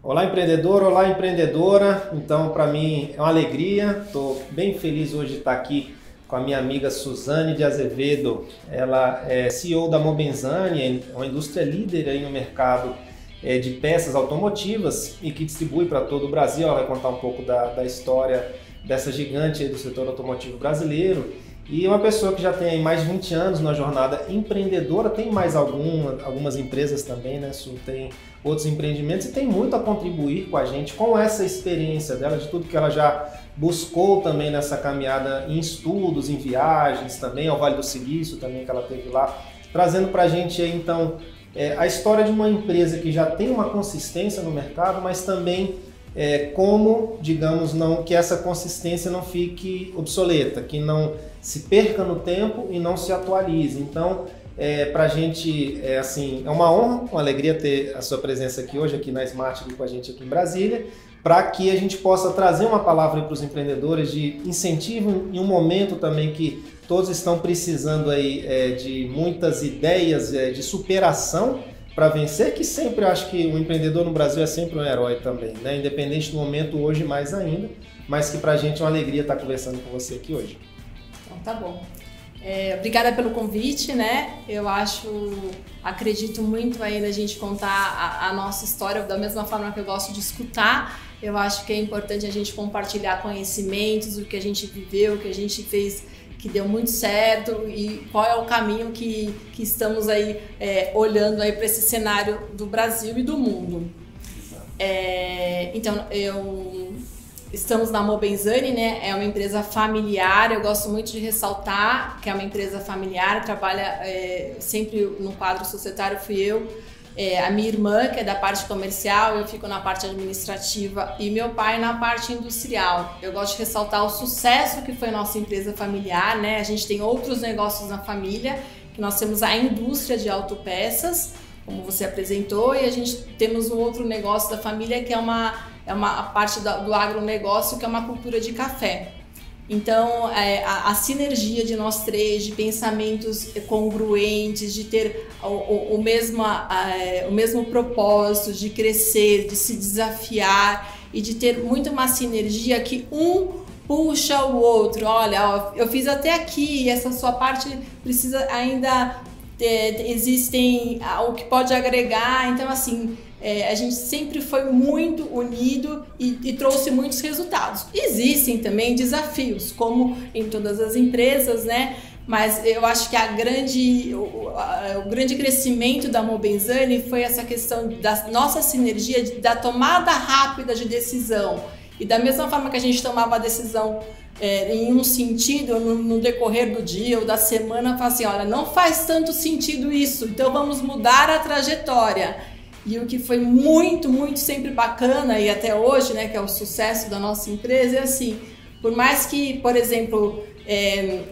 Olá, empreendedor, olá, empreendedora. Então, para mim é uma alegria. Estou bem feliz hoje de estar aqui com a minha amiga Suzane de Azevedo. Ela é CEO da Mobenzani, é uma indústria líder aí no mercado de peças automotivas e que distribui para todo o Brasil. Ela vai contar um pouco da história dessa gigante aí do setor automotivo brasileiro. E uma pessoa que já tem aí mais de 20 anos na jornada empreendedora, tem mais algumas empresas também, né? Tem outros empreendimentos e tem muito a contribuir com a gente, com essa experiência dela, de tudo que ela já buscou também nessa caminhada em estudos, em viagens também, ao Vale do Silício também que ela teve lá, trazendo para a gente aí então a história de uma empresa que já tem uma consistência no mercado, mas também como, digamos, não que essa consistência não fique obsoleta, que não se perca no tempo e não se atualize. Então, para a gente assim, é uma honra, uma alegria ter a sua presença aqui hoje, aqui na Smart, aqui com a gente aqui em Brasília, para que a gente possa trazer uma palavra para os empreendedores de incentivo em um momento também que todos estão precisando aí de muitas ideias de superação para vencer, que sempre eu acho que o empreendedor no Brasil é sempre um herói também, né? Independente do momento, hoje mais ainda, mas que para a gente é uma alegria estar conversando com você aqui hoje. Então tá bom. Obrigada pelo convite, né? Acredito muito aí na gente contar a nossa história da mesma forma que eu gosto de escutar. Eu acho que é importante a gente compartilhar conhecimentos, o que a gente viveu, o que a gente fez que deu muito certo e qual é o caminho que estamos aí olhando aí para esse cenário do Brasil e do mundo. Então, estamos na Mobenzani, né? É uma empresa familiar. Eu gosto muito de ressaltar que é uma empresa familiar, trabalha sempre no quadro societário, fui eu. A minha irmã, que é da parte comercial, eu fico na parte administrativa e meu pai na parte industrial. Eu gosto de ressaltar o sucesso que foi nossa empresa familiar, né? A gente tem outros negócios na família, que nós temos a indústria de autopeças, como você apresentou, e a gente temos um outro negócio da família que é a parte do agronegócio, que é uma cultura de café. Então, a sinergia de nós três, de pensamentos congruentes, de ter o mesmo propósito, de crescer, de se desafiar e de ter muito uma sinergia que um puxa o outro. Olha, ó, eu fiz até aqui e essa sua parte precisa ainda... existem o que pode agregar, então assim... a gente sempre foi muito unido e trouxe muitos resultados. Existem também desafios, como em todas as empresas, né? Mas eu acho que o grande crescimento da Mobenzani foi essa questão da nossa sinergia, da tomada rápida de decisão. E da mesma forma que a gente tomava a decisão em um sentido, no decorrer do dia ou da semana, fala assim, olha, não faz tanto sentido isso, então vamos mudar a trajetória. E o que foi muito, muito sempre bacana e até hoje, né, que é o sucesso da nossa empresa, é assim, por mais que, por exemplo,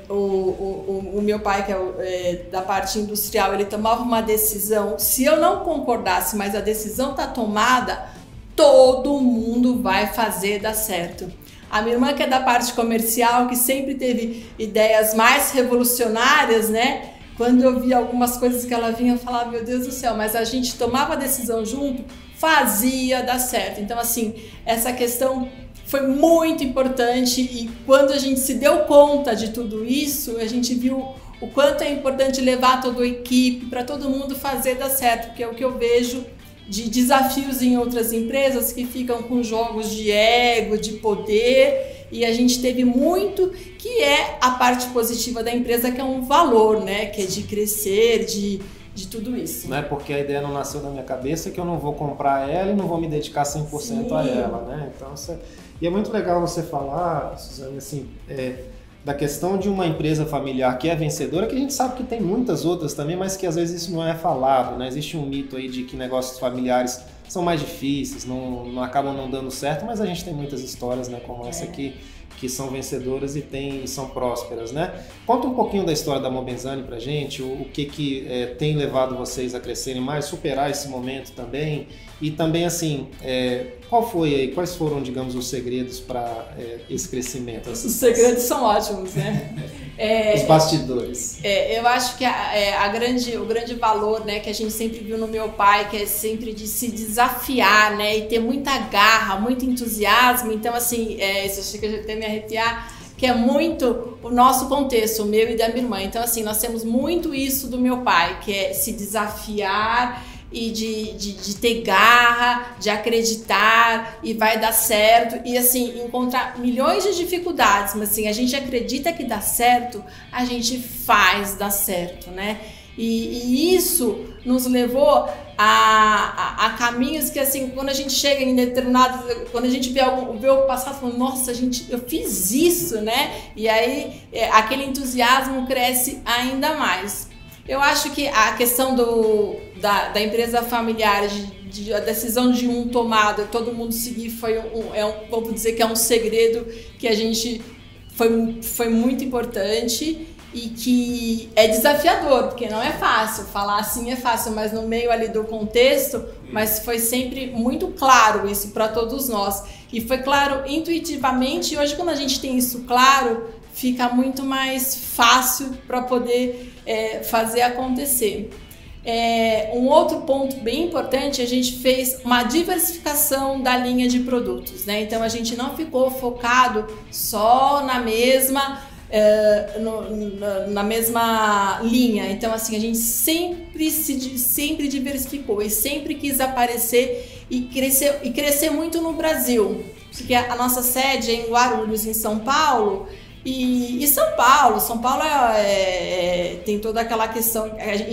o meu pai, que é da parte industrial, ele tomava uma decisão, se eu não concordasse, mas a decisão está tomada, todo mundo vai fazer dar certo. A minha irmã, que é da parte comercial, que sempre teve ideias mais revolucionárias, né? Quando eu via algumas coisas que ela vinha, eu falava, meu Deus do céu, mas a gente tomava a decisão junto, fazia dar certo. Então, assim, essa questão foi muito importante e quando a gente se deu conta de tudo isso, a gente viu o quanto é importante levar toda a equipe para todo mundo fazer dar certo, porque é o que eu vejo de desafios em outras empresas que ficam com jogos de ego, de poder, e a gente teve muito que é a parte positiva da empresa, que é um valor, né? Que é de crescer, de tudo isso. Não é porque a ideia não nasceu na minha cabeça que eu não vou comprar ela e não vou me dedicar 100% Sim. a ela, né? Então, e é muito legal você falar, Suzane, assim, da questão de uma empresa familiar que é vencedora, que a gente sabe que tem muitas outras também, mas que às vezes isso não é falado, né? Existe um mito aí de que negócios familiares são mais difíceis, não acabam não dando certo, mas a gente tem muitas histórias, né, como essa que são vencedoras e são prósperas, né? Conta um pouquinho da história da Mobenzani pra gente, o que tem levado vocês a crescerem mais, superar esse momento também, e também assim, quais foram, digamos, os segredos para esse crescimento? Os segredos são ótimos, né? Os bastidores. Eu acho que o grande valor, né, que a gente sempre viu no meu pai, que é sempre de se desafiar, né, e ter muita garra, muito entusiasmo. Então, assim, isso chega até me arrepiar, que é muito o nosso contexto, o meu e da minha irmã. Então, assim, nós temos muito isso do meu pai, que é se desafiar e de ter garra, de acreditar e vai dar certo e assim, encontrar milhões de dificuldades, mas assim, a gente acredita que dá certo, a gente faz dar certo, né? E isso nos levou a caminhos que assim, quando a gente chega em determinados, quando a gente vê o passado, fala, nossa, eu fiz isso, né? E aí aquele entusiasmo cresce ainda mais. Eu acho que a questão da empresa familiar, a decisão de um tomada, todo mundo seguir, vamos dizer que é um segredo que a gente foi muito importante e que é desafiador, porque não é fácil, falar assim é fácil, mas no meio ali do contexto, mas foi sempre muito claro isso para todos nós. E foi claro intuitivamente, e hoje quando a gente tem isso claro, fica muito mais fácil para poder fazer acontecer. Um outro ponto bem importante, a gente fez uma diversificação da linha de produtos, né? Então a gente não ficou focado só na mesma linha. Então assim, a gente sempre diversificou e sempre quis aparecer e crescer muito no Brasil, porque a nossa sede é em Guarulhos, em São Paulo. E São Paulo tem toda aquela questão,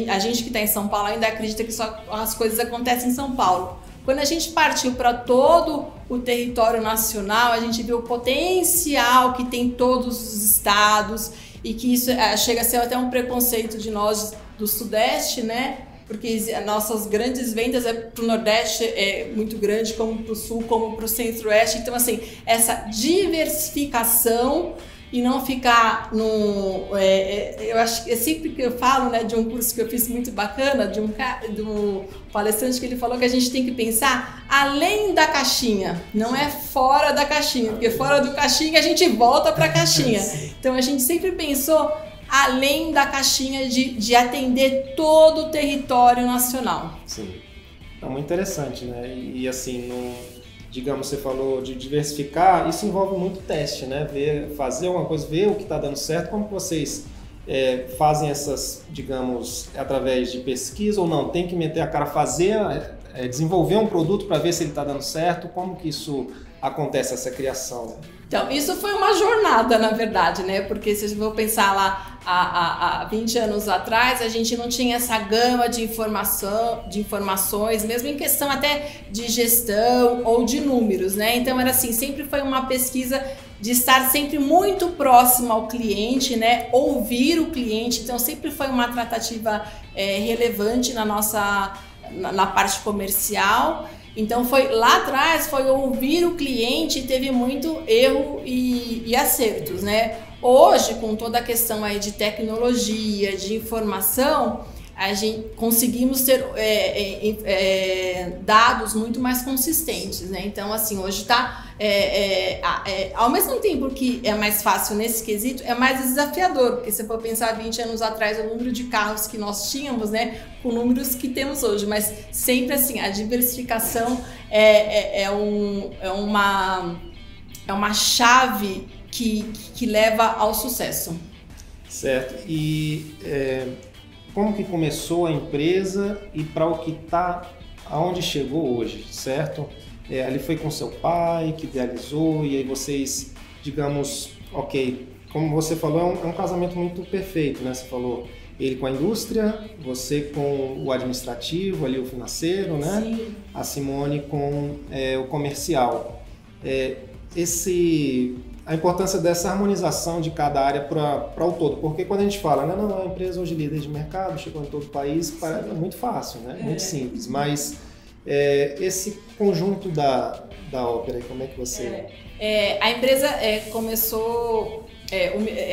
a gente que está em São Paulo ainda acredita que só as coisas acontecem em São Paulo. Quando a gente partiu para todo o território nacional, a gente viu o potencial que tem todos os estados e que isso chega a ser até um preconceito de nós do Sudeste, né? Porque as nossas grandes vendas para o Nordeste é muito grande, como para o Sul, como para o Centro-Oeste. Então, assim, essa diversificação e não ficar eu acho que sempre que eu falo, né, de um curso que eu fiz muito bacana, do palestrante, que ele falou que a gente tem que pensar além da caixinha, não é fora da caixinha, porque fora do caixinha a gente volta para a caixinha. Então a gente sempre pensou além da caixinha de atender todo o território nacional. Sim, é muito interessante, né? E assim, digamos, você falou de diversificar, isso envolve muito teste, né? Fazer alguma coisa, ver o que está dando certo, como que vocês fazem essas, digamos, através de pesquisa ou não? Tem que meter a cara, desenvolver um produto para ver se ele está dando certo? Como que isso acontece, essa criação? Então, isso foi uma jornada, na verdade, né? Porque se eu vou pensar lá há 20 anos atrás, a gente não tinha essa gama de informações, mesmo em questão até de gestão ou de números, né? Então, era assim, sempre foi uma pesquisa de estar sempre muito próximo ao cliente, né? Ouvir o cliente, então sempre foi uma tratativa relevante na parte comercial. Então lá atrás foi ouvir o cliente e teve muito erro e acertos, né? Hoje, com toda a questão aí de tecnologia, de informação, a gente conseguimos ter dados muito mais consistentes, né? Então, assim, hoje está, ao mesmo tempo que é mais fácil nesse quesito, é mais desafiador, porque se for pensar 20 anos atrás, o número de carros que nós tínhamos, né, com números que temos hoje, mas sempre assim, a diversificação é uma chave que leva ao sucesso. Certo. E como que começou a empresa e para o que está, aonde chegou hoje, certo? Ali foi com seu pai que idealizou e aí vocês, digamos, ok, como você falou, é um casamento muito perfeito, né? Você falou ele com a indústria, você com o administrativo, ali o financeiro, né? Sim. A Simone com o comercial. A importância dessa harmonização de cada área para o todo, porque quando a gente fala, não, a empresa hoje líder de mercado, chegou em todo o país, é muito fácil, né? Muito simples, mas Esse conjunto da ópera, como é que você... A empresa começou...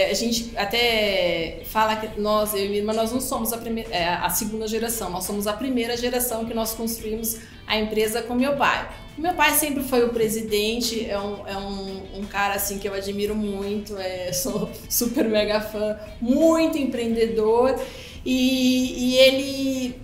a gente até fala que nós, eu e minha irmã, nós não somos a segunda geração, nós somos a primeira geração que nós construímos a empresa com meu pai. O meu pai sempre foi o presidente, é um cara assim que eu admiro muito, sou super mega fã, muito empreendedor, e ele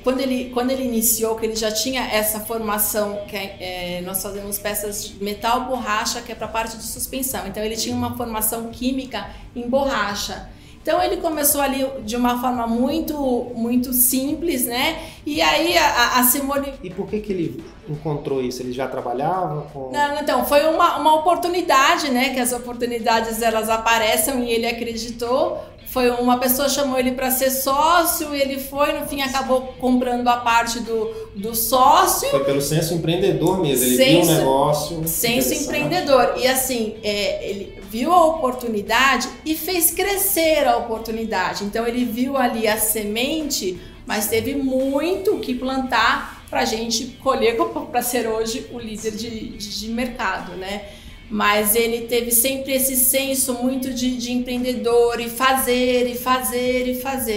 quando ele iniciou, que ele já tinha essa formação, que nós fazemos peças de metal borracha, que é para a parte de suspensão, então ele tinha uma formação química em borracha. Então ele começou ali de uma forma muito simples, né? E aí a Simone... E por que ele encontrou isso? Ele já trabalhava com... Não, então, foi uma oportunidade, né? Que as oportunidades, elas aparecem, e ele acreditou. Foi uma pessoa chamou ele para ser sócio, ele foi, no fim acabou comprando a parte do sócio. Foi pelo senso empreendedor mesmo, ele viu um negócio. Senso empreendedor. E assim, ele viu a oportunidade e fez crescer a oportunidade. Então ele viu ali a semente, mas teve muito que plantar para a gente colher para ser hoje o líder de mercado, né? Mas ele teve sempre esse senso muito de empreendedor, e fazer.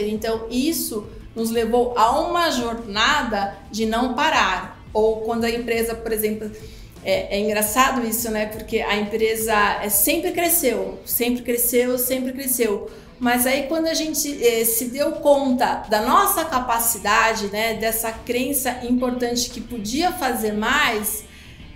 Então isso nos levou a uma jornada de não parar. Ou quando a empresa, por exemplo, é engraçado isso, né? Porque a empresa sempre cresceu. Mas aí quando a gente se deu conta da nossa capacidade, né? Dessa crença importante que podia fazer mais,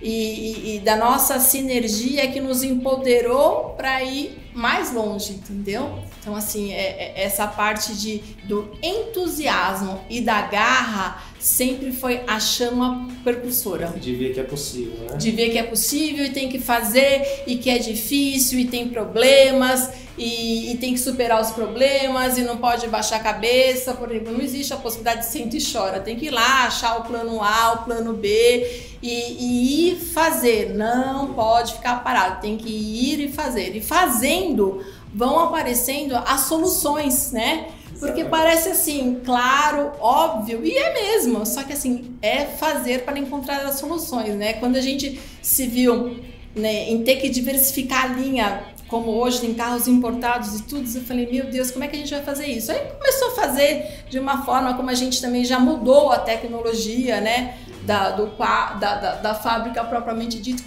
e da nossa sinergia, que nos empoderou para ir mais longe, entendeu? Então assim, essa parte do entusiasmo e da garra sempre foi a chama percursora. De ver que é possível, né? De ver que é possível e tem que fazer, e que é difícil e tem problemas, e tem que superar os problemas, e não pode baixar a cabeça. Por exemplo, não existe a possibilidade de senta e chora, tem que ir lá achar o plano A, o plano B e ir fazer, não pode ficar parado, tem que ir e fazer. E fazendo vão aparecendo as soluções, né? Porque parece assim, claro, óbvio, e é mesmo, só que assim, é fazer para encontrar as soluções, né? Quando a gente se viu, né, em ter que diversificar a linha, como hoje tem carros importados e tudo, eu falei, meu Deus, como é que a gente vai fazer isso? Aí começou a fazer de uma forma como a gente também já mudou a tecnologia, né? Da fábrica propriamente dito.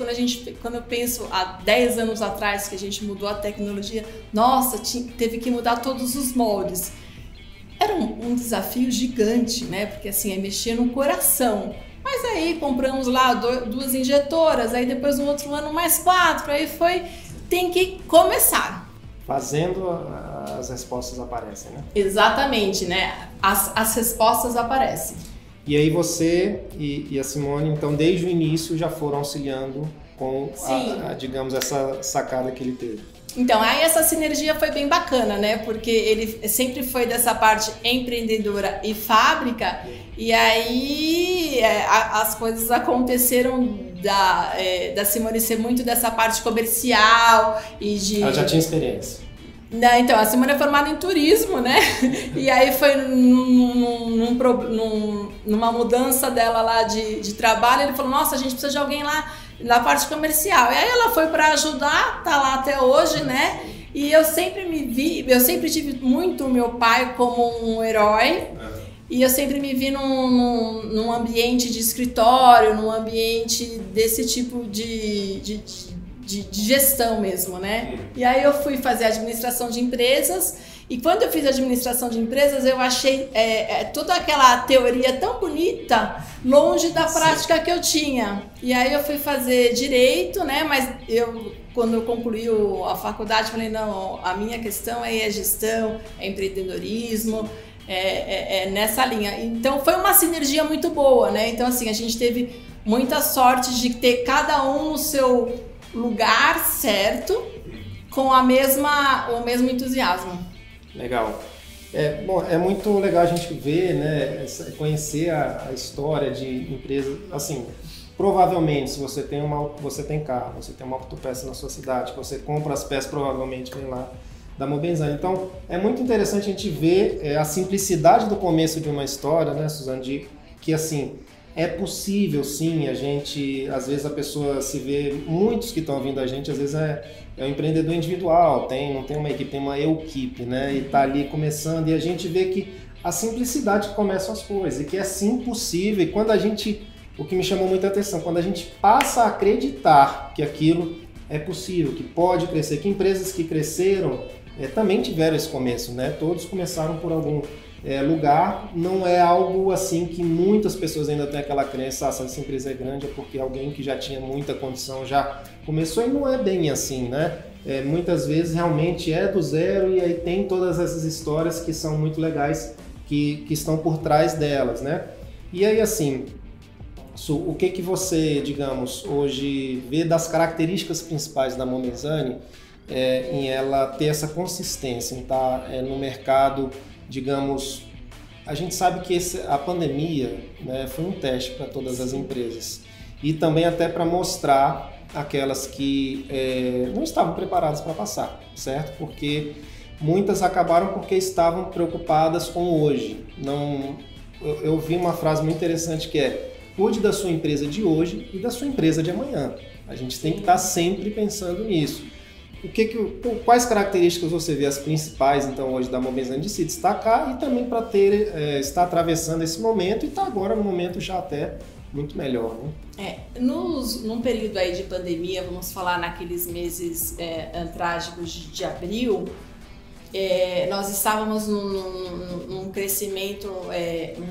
Quando eu penso há 10 anos atrás que a gente mudou a tecnologia, nossa, teve que mudar todos os moldes. Era um desafio gigante, né? Porque assim, é mexer no coração. Mas aí compramos lá 2 injetoras, aí depois no outro ano mais 4, aí tem que começar. Fazendo, as respostas aparecem, né? Exatamente, né? As respostas aparecem. E aí você e a Simone, então, desde o início já foram auxiliando com, digamos, essa sacada que ele teve. Então, aí essa sinergia foi bem bacana, né? Porque ele sempre foi dessa parte empreendedora e fábrica, e aí as coisas aconteceram da Simone ser muito dessa parte comercial e de... Ela já tinha experiência. Então, a Simone é formada em turismo, né? E aí foi numa mudança dela lá de trabalho, ele falou, nossa, a gente precisa de alguém lá na parte comercial. E aí ela foi para ajudar, tá lá até hoje, né? E eu sempre tive muito o meu pai como um herói. E eu sempre me vi num ambiente de escritório, num ambiente desse tipo de gestão mesmo, né? E aí eu fui fazer administração de empresas, e quando eu fiz administração de empresas, eu achei toda aquela teoria tão bonita longe da prática que eu tinha. E aí eu fui fazer direito, né? Mas quando eu concluí a faculdade, falei, não, a minha questão é a gestão, é empreendedorismo, nessa linha. Então foi uma sinergia muito boa, né? Então assim, a gente teve muita sorte de ter cada um no seu lugar certo, com o mesmo entusiasmo. Legal. Bom, é muito legal a gente ver, né, conhecer a história de empresa. Assim, provavelmente, se você tem carro, você tem uma autopeça na sua cidade, que você compra as peças, provavelmente vem lá da Mobenzani. Então, é muito interessante a gente ver a simplicidade do começo de uma história, né, Suzane, de que assim, é possível sim, a gente, às vezes a pessoa se vê, muitos que estão ouvindo a gente, às vezes é um empreendedor individual, não tem uma equipe, tem uma equipe, né? E tá ali começando, e a gente vê que a simplicidade que começam as coisas, e que é sim possível, e quando a gente, o que me chamou muita atenção, quando a gente passa a acreditar que aquilo é possível, que pode crescer, que empresas que cresceram também tiveram esse começo, né? Todos começaram por algum lugar, não é algo assim que muitas pessoas ainda têm aquela crença, se essa empresa é grande é porque alguém que já tinha muita condição já começou, e não é bem assim, né? Muitas vezes realmente é do zero, e aí tem todas essas histórias que são muito legais, que estão por trás delas, né? E aí assim, o que você, digamos, hoje vê das características principais da Momenzani em ela ter essa consistência, em estar no mercado, digamos, a gente sabe que a pandemia, né, foi um teste para todas as empresas, e também até para mostrar aquelas que não estavam preparadas para passar, certo? Porque muitas acabaram porque estavam preocupadas com o hoje. Eu vi uma frase muito interessante que é: cuide da sua empresa de hoje e da sua empresa de amanhã. A gente tem que estar sempre pensando nisso. Quais características você vê as principais, então, hoje da Momenzani de se destacar, e também para estar atravessando esse momento e estar agora no momento já até muito melhor, né? Num período aí de pandemia, vamos falar naqueles meses trágicos de abril, nós estávamos num crescimento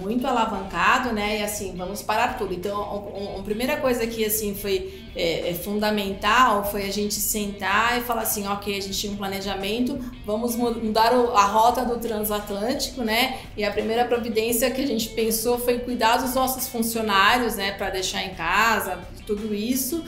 muito alavancado, né? E assim, vamos parar tudo. Então, a primeira coisa que assim foi fundamental foi a gente sentar e falar assim, ok, a gente tinha um planejamento, vamos mudar a rota do transatlântico, né? E a primeira providência que a gente pensou foi cuidar dos nossos funcionários, né? Para deixar em casa, tudo isso.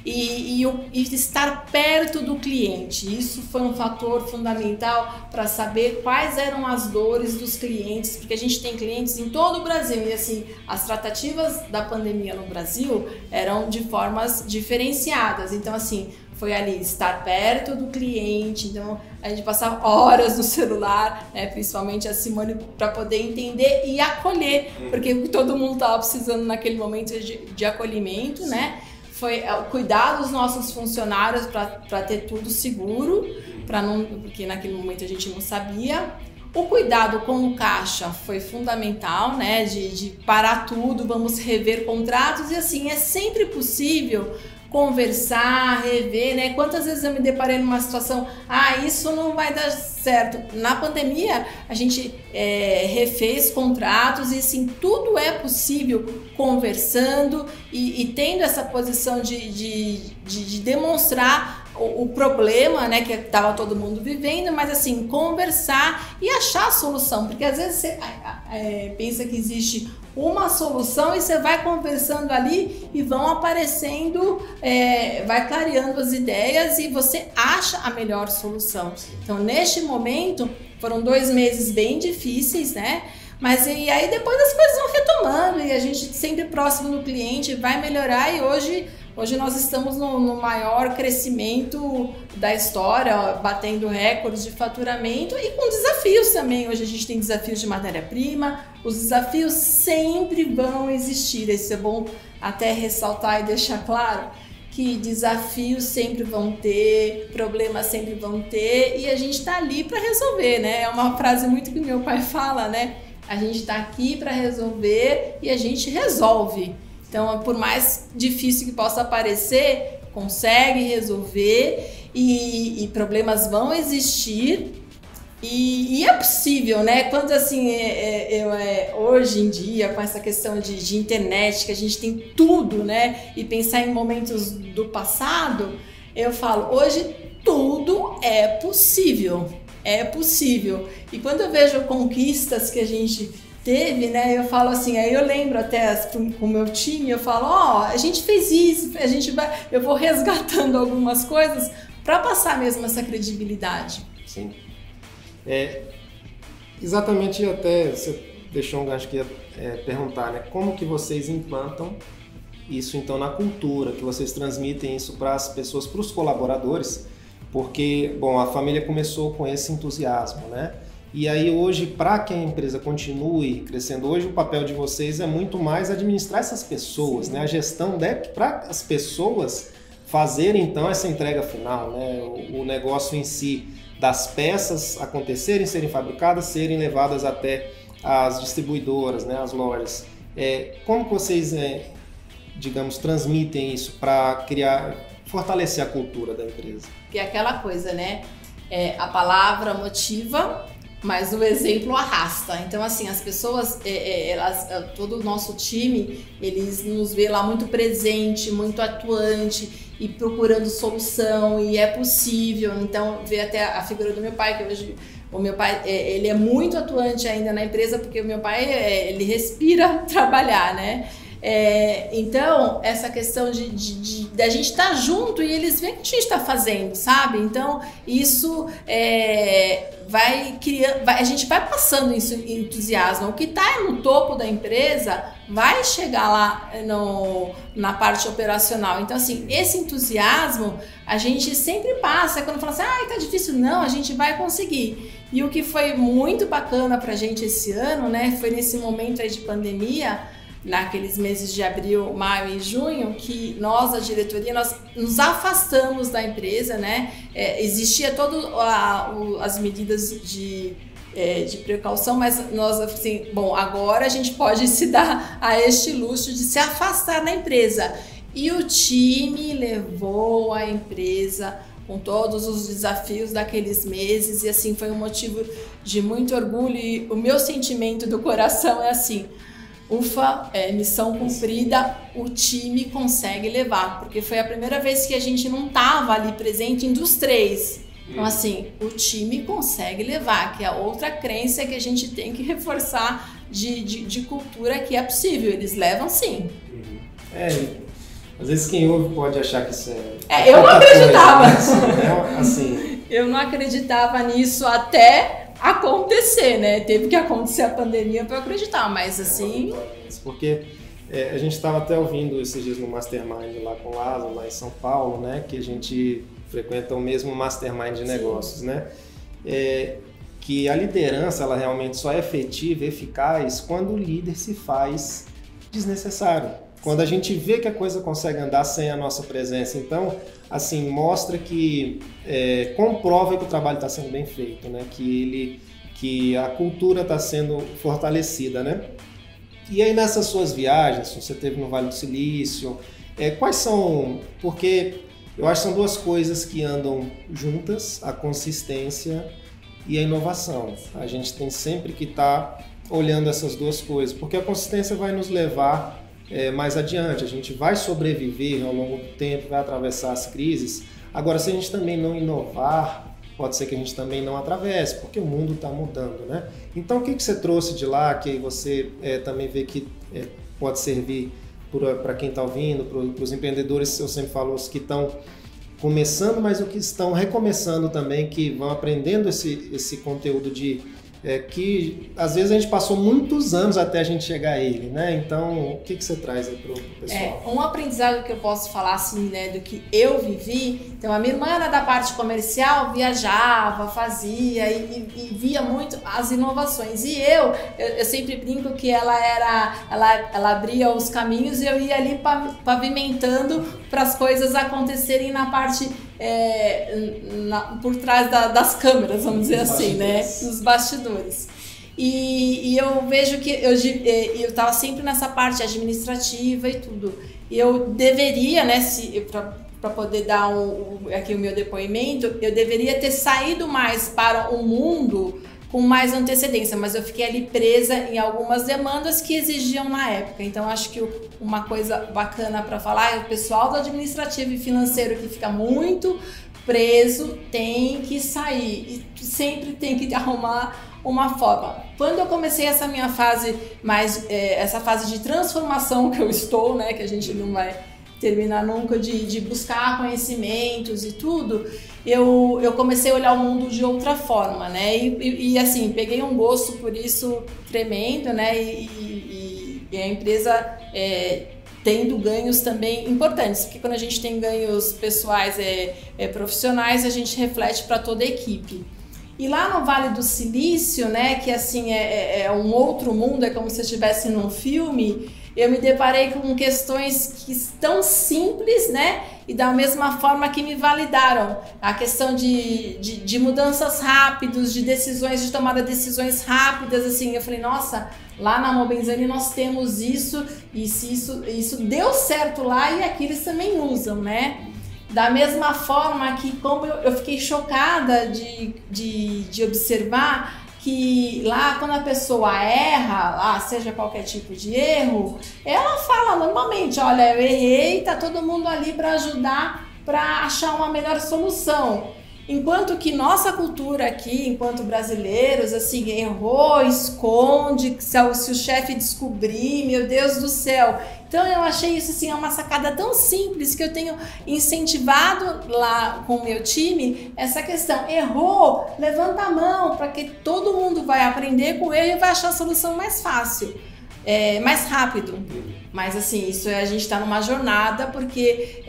E estar perto do cliente, isso foi um fator fundamental para saber quais eram as dores dos clientes, porque a gente tem clientes em todo o Brasil, e assim, as tratativas da pandemia no Brasil eram de formas diferenciadas, então assim, foi ali estar perto do cliente, então a gente passava horas no celular, né, principalmente a Simone, para poder entender e acolher, porque todo mundo estava precisando naquele momento de acolhimento, né? Foi cuidar dos nossos funcionários para ter tudo seguro, porque naquele momento a gente não sabia. O cuidado com o caixa foi fundamental, né? De parar tudo, vamos rever contratos, e assim, é sempre possível conversar, rever, né? Quantas vezes eu me deparei numa situação, isso não vai dar certo. Na pandemia, a gente refez contratos, e assim, tudo é possível conversando e tendo essa posição de demonstrar o problema, né, que estava todo mundo vivendo, mas assim, conversar e achar a solução, porque às vezes você pensa que existe uma solução e você vai conversando ali e vão aparecendo, vai clareando as ideias e você acha a melhor solução. Então, neste momento, foram 2 meses bem difíceis, né? Mas e aí depois as coisas vão retomando e a gente sempre próximo do cliente vai melhorar, e hoje nós estamos no maior crescimento da história, batendo recordes de faturamento e com desafios também. Hoje a gente tem desafios de matéria-prima, os desafios sempre vão existir, isso é bom até ressaltar e deixar claro, que desafios sempre vão ter, problemas sempre vão ter, e a gente está ali para resolver, né? É uma frase muito que meu pai fala, né? A gente está aqui para resolver e a gente resolve. Então, por mais difícil que possa parecer, consegue resolver, e problemas vão existir, e é possível, né? Quando assim, hoje em dia, com essa questão de internet, que a gente tem tudo, né? E pensar em momentos do passado, eu falo, hoje tudo é possível. É possível. E quando eu vejo conquistas que a gente teve, né, eu falo assim, aí eu lembro até com o meu time, eu falo, a gente fez isso, eu vou resgatando algumas coisas para passar mesmo essa credibilidade. Sim. Exatamente, até você deixou um gancho que ia perguntar, né, como que vocês implantam isso então na cultura, que vocês transmitem isso para as pessoas, para os colaboradores, porque, bom, a família começou com esse entusiasmo, né? E aí hoje, para que a empresa continue crescendo hoje, o papel de vocês é muito mais administrar essas pessoas, né? A gestão para as pessoas fazerem então essa entrega final, né? O negócio em si, das peças acontecerem, serem fabricadas, serem levadas até as distribuidoras, né? As lojas. Como que vocês, digamos, transmitem isso para fortalecer a cultura da empresa? Que é aquela coisa, né? A palavra motiva, mas o exemplo arrasta. Então, assim, as pessoas, todo o nosso time, eles nos vê lá muito presente, muito atuante e procurando solução, e é possível. Então, vê até a figura do meu pai, que hoje o meu pai, ele é muito atuante ainda na empresa, porque o meu pai, ele respira trabalhar, né? Então, essa questão de a gente estar junto e eles veem o que a gente está fazendo, sabe? Então, isso vai criando, a gente vai passando isso em entusiasmo. O que está no topo da empresa vai chegar lá na parte operacional. Então, assim, esse entusiasmo a gente sempre passa. Quando fala assim, tá difícil, não, a gente vai conseguir. E o que foi muito bacana pra gente esse ano, né, foi nesse momento aí de pandemia, naqueles meses de abril, maio e junho, que nós, a diretoria, nós nos afastamos da empresa, né? Existia todas as medidas de precaução, mas nós, assim, bom, agora a gente pode se dar a este luxo de se afastar da empresa. E o time levou a empresa com todos os desafios daqueles meses, e assim, foi um motivo de muito orgulho, e o meu sentimento do coração é assim: ufa, missão cumprida, o time consegue levar, porque foi a primeira vez que a gente não estava ali presente em dos três. Então, assim, o time consegue levar, que é outra crença que a gente tem que reforçar de cultura, que é possível, eles levam sim. Às vezes quem ouve pode achar que isso eu não acreditava. Coisa, né? Assim, eu não acreditava nisso até acontecer, né? Teve que acontecer a pandemia para eu acreditar, mas assim... Porque a gente estava até ouvindo esses dias no Mastermind lá com o Lázaro, lá em São Paulo, né? Que a gente frequenta o mesmo Mastermind de negócios, né? Que a liderança, ela realmente só é efetiva e eficaz quando o líder se faz desnecessário. Quando a gente vê que a coisa consegue andar sem a nossa presença. Então, assim, mostra que comprova que o trabalho está sendo bem feito, né? Que a cultura está sendo fortalecida, né? E aí nessas suas viagens, você teve no Vale do Silício, quais são... Porque eu acho que são duas coisas que andam juntas, a consistência e a inovação. A gente tem sempre que estar olhando essas duas coisas, porque a consistência vai nos levar mais adiante, a gente vai sobreviver ao longo do tempo, vai atravessar as crises. Agora, se a gente também não inovar, pode ser que a gente também não atravesse, porque o mundo está mudando, né? Então, o que você trouxe de lá, que você também vê que pode servir para quem está ouvindo, para os empreendedores, eu sempre falo, os que estão começando, mas os que estão recomeçando também, que vão aprendendo esse conteúdo que às vezes a gente passou muitos anos até a gente chegar a ele, né? Então, o que você traz aí pro pessoal? Um aprendizado que eu posso falar assim, né, do que eu vivi. Então, a minha irmã era da parte comercial, viajava, fazia e via muito as inovações. E eu sempre brinco que ela abria os caminhos e eu ia ali pavimentando para as coisas acontecerem na parte por trás das câmeras, vamos dizer assim, né? Nos bastidores. E eu vejo que eu estava sempre nessa parte administrativa e tudo. E eu deveria, né, para poder dar aqui o meu depoimento, eu deveria ter saído mais para o mundo com mais antecedência, mas eu fiquei ali presa em algumas demandas que exigiam na época. Então, acho que uma coisa bacana para falar é o pessoal do administrativo e financeiro que fica muito preso, tem que sair e sempre tem que arrumar uma forma. Quando eu comecei essa minha fase, essa fase de transformação que eu estou, né, que a gente não vai terminar nunca, de buscar conhecimentos e tudo, eu comecei a olhar o mundo de outra forma, né? E assim, peguei um gosto por isso tremendo, né? E a empresa tendo ganhos também importantes, porque quando a gente tem ganhos pessoais profissionais, a gente reflete para toda a equipe. E lá no Vale do Silício, né, que assim é um outro mundo, é como se eu estivesse num filme, eu me deparei com questões que estão simples, né, e da mesma forma que me validaram. A questão de mudanças rápidas, de decisões, de tomada de decisões rápidas, assim, eu falei, nossa, lá na Mobenzani nós temos isso, e se isso deu certo lá, e aqui eles também usam, né? Da mesma forma que, como eu fiquei chocada de observar que lá quando a pessoa erra, lá seja qualquer tipo de erro, ela fala normalmente, olha, eu errei, tá todo mundo ali para ajudar, para achar uma melhor solução. Enquanto que nossa cultura aqui, enquanto brasileiros, assim, errou, esconde, se o chefe descobrir, meu Deus do céu. Então eu achei isso assim, uma sacada tão simples que eu tenho incentivado lá com o meu time essa questão. Errou, levanta a mão, para que todo mundo vai aprender com ele e vai achar a solução mais fácil. Mais rápido, mas assim, isso a gente está numa jornada porque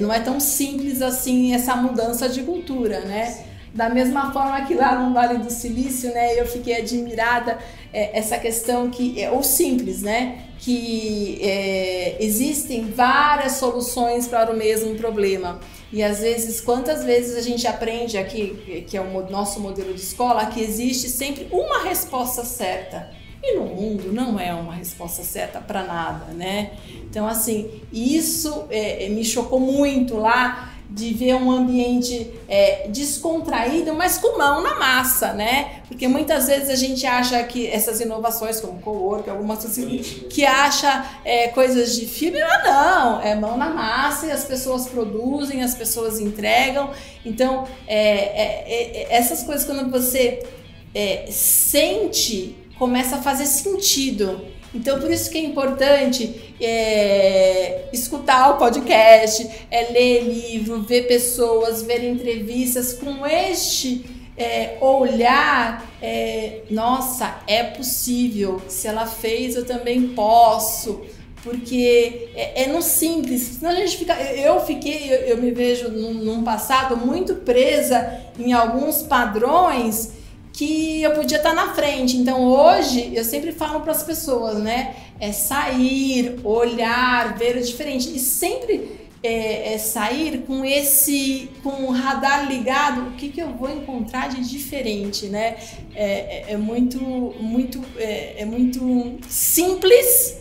não é tão simples assim essa mudança de cultura, né? Da mesma forma que lá no Vale do Silício, né, eu fiquei admirada essa questão que o simples, né, que existem várias soluções para o mesmo problema. E às vezes, quantas vezes a gente aprende aqui, que é o nosso modelo de escola, que existe sempre uma resposta certa. E no mundo não é uma resposta certa para nada, né? Então, assim, isso me chocou muito lá, de ver um ambiente descontraído, mas com mão na massa, né? Porque muitas vezes a gente acha que essas inovações, como cowork, algumas coisas que acha coisas de filme, mas não, é mão na massa e as pessoas produzem, as pessoas entregam. Então, essas coisas quando você sente, começa a fazer sentido. Então, por isso que é importante escutar o podcast, ler livro, ver pessoas, ver entrevistas com este olhar. Nossa, é possível. Se ela fez, eu também posso. Porque no simples. Senão a gente fica. Eu me vejo num passado muito presa em alguns padrões que eu podia estar na frente. Então hoje eu sempre falo para as pessoas, né? Sair, olhar, ver o diferente e sempre sair com o radar ligado. O que eu vou encontrar de diferente, né? É muito simples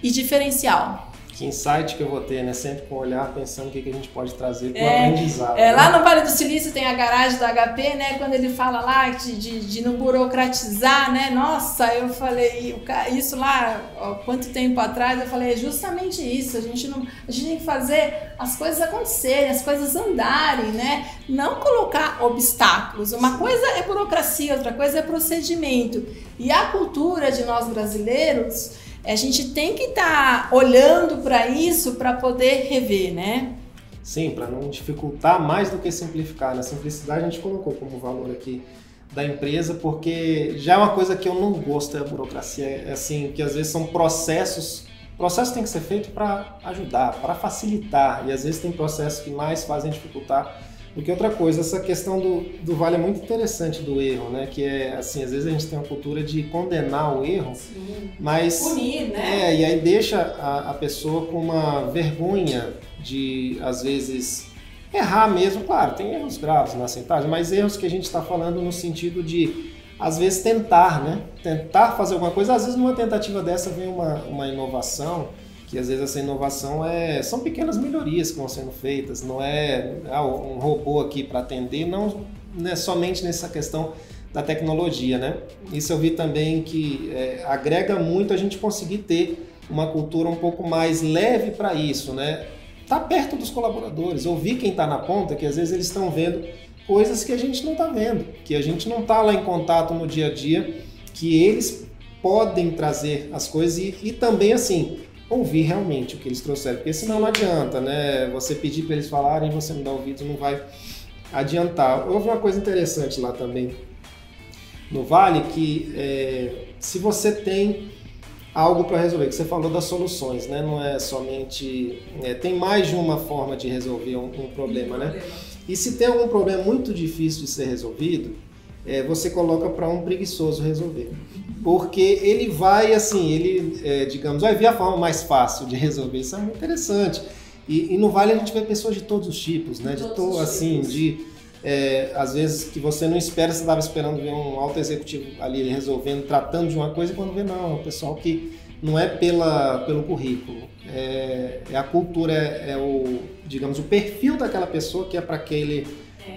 e diferencial. Que insight que eu vou ter, né? Sempre com o olhar pensando o que a gente pode trazer para o aprendizado. Lá no Vale do Silício tem a garagem do HP, né? Quando ele fala lá de não burocratizar, né? Nossa, eu falei, isso lá, quanto tempo atrás, eu falei, é justamente isso. A gente tem que fazer as coisas acontecerem, as coisas andarem, né? Não colocar obstáculos. Uma coisa é burocracia, outra coisa é procedimento. E a cultura de nós brasileiros, a gente tem que estar olhando para isso para poder rever, né? Sim, para não dificultar mais do que simplificar. Na simplicidade a gente colocou como valor aqui da empresa, porque já é uma coisa que eu não gosto, a burocracia. Assim, que às vezes são processos. Processos tem que ser feito para ajudar, para facilitar. E às vezes tem processos que mais fazem dificultar do que outra coisa. Essa questão do Vale é muito interessante do erro, né? Que assim, às vezes a gente tem uma cultura de condenar o erro, sim, mas punir, né? E aí deixa a pessoa com uma vergonha de, às vezes, errar mesmo. Claro, tem erros graves na aceitagem, mas erros que a gente está falando no sentido de, às vezes, tentar, né? Tentar fazer alguma coisa. Às vezes, numa tentativa dessa vem uma inovação, que às vezes essa inovação são pequenas melhorias que vão sendo feitas, não é um robô aqui para atender, não é somente nessa questão da tecnologia, né? Isso eu vi também que agrega muito a gente conseguir ter uma cultura um pouco mais leve para isso, né? Tá perto dos colaboradores, ouvir quem está na ponta, que às vezes eles estão vendo coisas que a gente não está vendo, que a gente não está lá em contato no dia a dia, que eles podem trazer as coisas e também assim, ouvir realmente o que eles trouxeram, porque senão não adianta, né? Você pedir para eles falarem e você não dar ouvido, não vai adiantar. Houve uma coisa interessante lá também no Vale, que se você tem algo para resolver, que você falou das soluções, né? Não é somente... tem mais de uma forma de resolver um problema, né? E se tem algum problema muito difícil de ser resolvido, você coloca para um preguiçoso resolver. Porque ele vai, assim, digamos, vai ver a forma mais fácil de resolver. Isso é muito interessante. E no Vale a gente vê pessoas de todos os tipos, né? Às vezes que você não espera, você estava esperando ver um alto executivo ali resolvendo, tratando de uma coisa, e quando vê, não, é um pessoal que não é pelo currículo, é a cultura, digamos, o perfil daquela pessoa que é para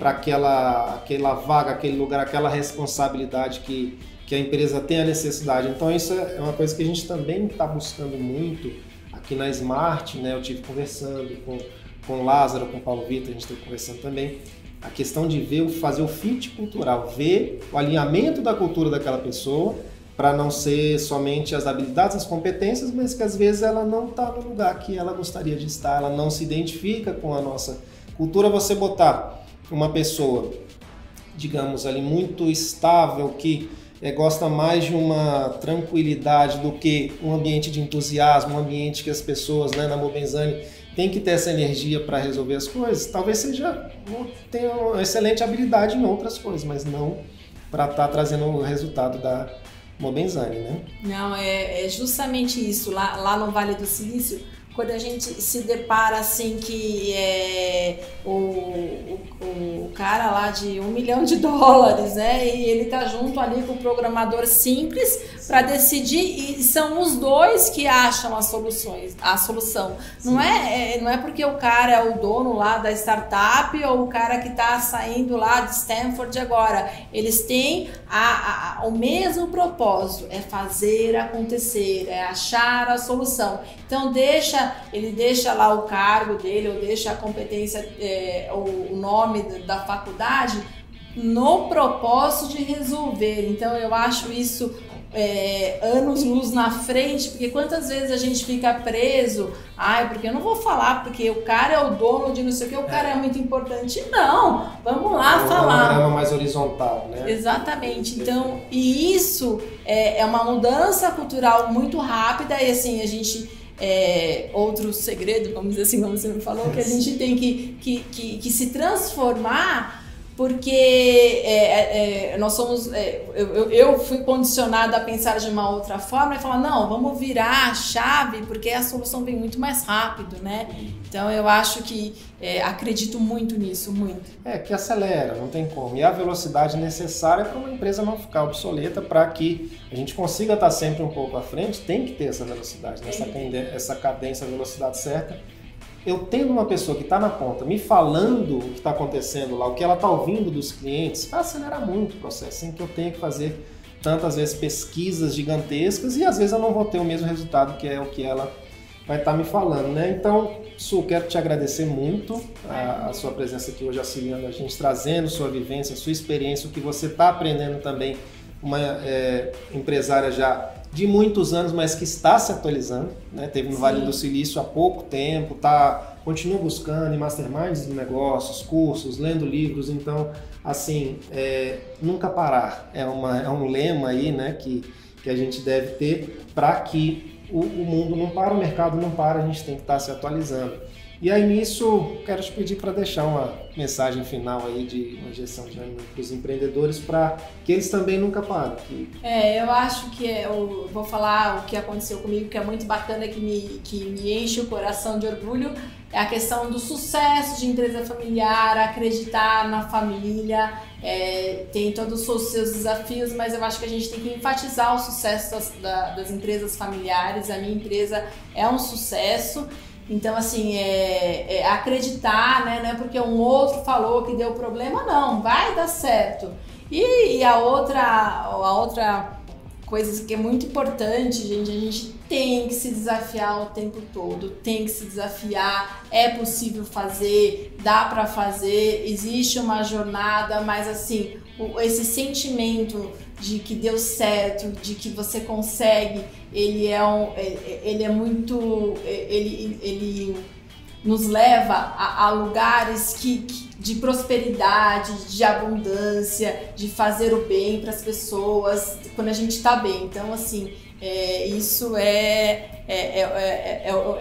aquela vaga, aquele lugar, aquela responsabilidade que a empresa tem a necessidade. Então isso é uma coisa que a gente também está buscando muito aqui na Smart, né? Eu tive conversando com o Lázaro, com o Paulo Vitor, a gente esteve conversando também, a questão de fazer o fit cultural, ver o alinhamento da cultura daquela pessoa, para não ser somente as habilidades, as competências, mas que às vezes ela não está no lugar que ela gostaria de estar, ela não se identifica com a nossa cultura. Você botar uma pessoa, digamos ali, muito estável, que gosta mais de uma tranquilidade do que um ambiente de entusiasmo, um ambiente que as pessoas, né, na Mobenzani tem que ter essa energia para resolver as coisas, talvez tenha uma excelente habilidade em outras coisas, mas não para estar trazendo o resultado da Mobenzani, né? Não, é justamente isso. Lá no Vale do Silício, quando a gente se depara assim que o cara lá de $1 milhão, né? E ele tá junto ali com o programador simples para decidir, e são os dois que acham a solução. Não é porque o cara é o dono lá da startup ou o cara que tá saindo lá de Stanford agora. Eles têm o mesmo propósito, é fazer acontecer, é achar a solução. Então ele deixa lá o cargo dele, ou deixa a competência, o nome da faculdade, no propósito de resolver. Então eu acho isso anos-luz na frente, porque quantas vezes a gente fica preso, porque eu não vou falar, porque o cara é o dono de não sei o que, o cara é muito importante. Não, vamos lá falar. Um programa mais horizontal, né? Exatamente. Então, e isso é uma mudança cultural muito rápida, e assim, a gente... outro segredo, vamos dizer assim, como você me falou, que a gente tem que se transformar, porque nós somos... eu fui condicionada a pensar de uma outra forma e falar, não, vamos virar a chave, porque a solução vem muito mais rápido, né? Então eu acho que acredito muito nisso, muito. Que acelera, não tem como. E a velocidade necessária para uma empresa não ficar obsoleta, para que a gente consiga estar sempre um pouco à frente, tem que ter essa velocidade, essa cadência, a velocidade certa. Eu tendo uma pessoa que está na ponta me falando o que está acontecendo lá, o que ela está ouvindo dos clientes, vai acelerar muito o processo, sem que eu tenha que fazer tantas vezes pesquisas gigantescas, e às vezes eu não vou ter o mesmo resultado que é o que ela vai estar me falando, né? Então, Su, quero te agradecer muito a sua presença aqui hoje, auxiliando a gente, trazendo sua vivência, sua experiência, o que você está aprendendo também, uma empresária já de muitos anos, mas que está se atualizando, né? Teve no Vale do Silício há pouco tempo, continua buscando em masterminds de negócios, cursos, lendo livros. Então, assim, nunca parar é um lema aí, né, que a gente deve ter, para que o mundo não para, o mercado não para, a gente tem que estar se atualizando. E aí nisso, quero te pedir para deixar uma mensagem final aí de uma injeção de ânimo para os empreendedores, para que eles também nunca parem. Eu acho que eu vou falar o que aconteceu comigo, que é muito bacana, que me enche o coração de orgulho, é a questão do sucesso de empresa familiar, acreditar na família, tem todos os seus desafios, mas eu acho que a gente tem que enfatizar o sucesso das empresas familiares. A minha empresa é um sucesso. Então, assim, acreditar, né? Não é porque um outro falou que deu problema, não, vai dar certo. E a outra coisa que é muito importante, gente, a gente tem que se desafiar o tempo todo, tem que se desafiar, é possível fazer, dá para fazer, existe uma jornada, mas assim, esse sentimento de que deu certo, de que você consegue, ele nos leva a lugares de prosperidade, de abundância, de fazer o bem para as pessoas quando a gente está bem. Então, assim, isso é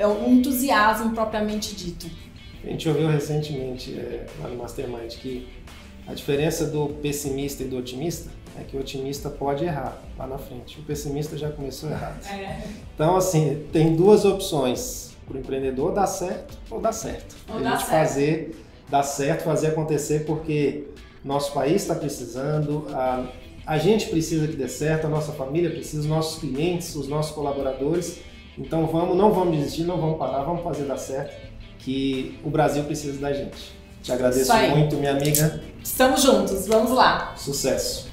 um entusiasmo propriamente dito. A gente ouviu recentemente lá no Mastermind que A diferença do pessimista e do otimista é que o otimista pode errar lá na frente. O pessimista já começou errado. Então, assim, tem duas opções para o empreendedor: dar certo ou dar certo. Dar certo, fazer acontecer, porque nosso país está precisando, a gente precisa que dê certo, a nossa família precisa, os nossos clientes, os nossos colaboradores. Então não vamos desistir, não vamos parar, vamos fazer dar certo, que o Brasil precisa da gente. Te agradeço muito, minha amiga. Estamos juntos, vamos lá. Sucesso.